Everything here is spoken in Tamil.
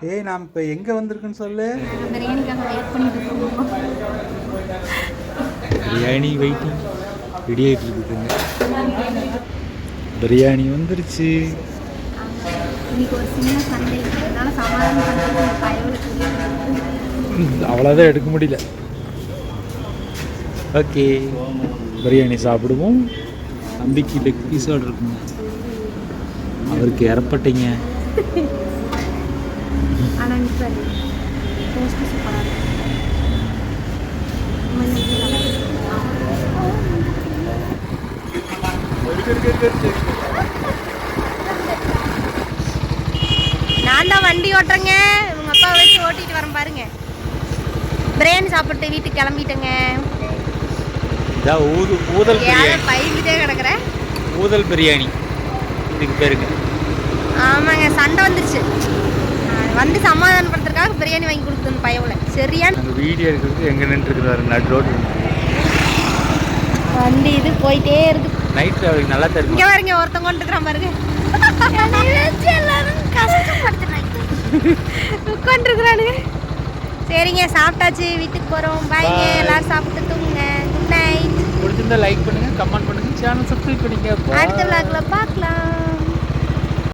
ஏய் நாம் இப்போ எங்கே வந்திருக்குன்னு சொல்லு. பிரியாணிக்காக வெயிட் பண்ணிட்டு இருக்கோம். பிரியாணி வெயிட்டிங் ரெடி ஆகிட்டு இருக்குதுங்க. பிரியாணி வந்துருச்சு. இன்னைக்கு ஒரு சின்ன சண்டை இருக்கிறதுனால சமாதானம் பண்ணுறது அவ்வளோதான் எடுக்க முடியல. ஓகே பிரியாணி சாப்பிடுவோம். தம்பிக்கு லெக் பீஸ் ஆர்டர் இருக்குங்க. அவருக்கு இறப்பட்டீங்க. ஆனால் டேஸ்ட்டு சூப்பராக நான் தான் வண்டி ஓட்டுறேங்க. உங்கள் அப்பா வச்சு ஓட்டிகிட்டு வரேன் பாருங்க. பிரியாணி சாப்பிட்டு வீட்டுக்கு கிளம்பிட்டேங்க. ஊதல் பிரியாணி பயிர்கிட்டே கிடக்குறேன். ஊதல் பிரியாணி இதுக்கு பேருங்க. ஆமாங்க, சண்டை வந்துருச்சு. வந்து சமாதானப்படுத்துறதுக்காக பிரியாணி வாங்கி கொடுத்துருந்த பயவுல சரியான வீடியோ எடுக்கிறது எங்கே நின்றுருக்குறாரு நடு ரோடு. வண்டி இது போயிட்டே இருக்கு. நைட் டிராவலிங் நல்லா தெரியும். இங்கே பாருங்க ஒருத்தங்க கொண்டுக்கிறான் பாருங்க. எல்லாரும் கஷ்டப்படுத்துறாங்க உட்காந்துருக்குறானுங்க. சரிங்க சாப்பிட்டாச்சு, வீட்டுக்கு போகிறோம். பாய்ங்க, எல்லாரும் சாப்பிட்டு தூங்குங்க. Good night. பிடிச்சிருந்தா லைக் பண்ணுங்க, கமெண்ட் பண்ணுங்க, சேனல் சப்ஸ்கிரைப் பண்ணிங்க. அடுத்த விளாக்ல பார்க்கலாம்.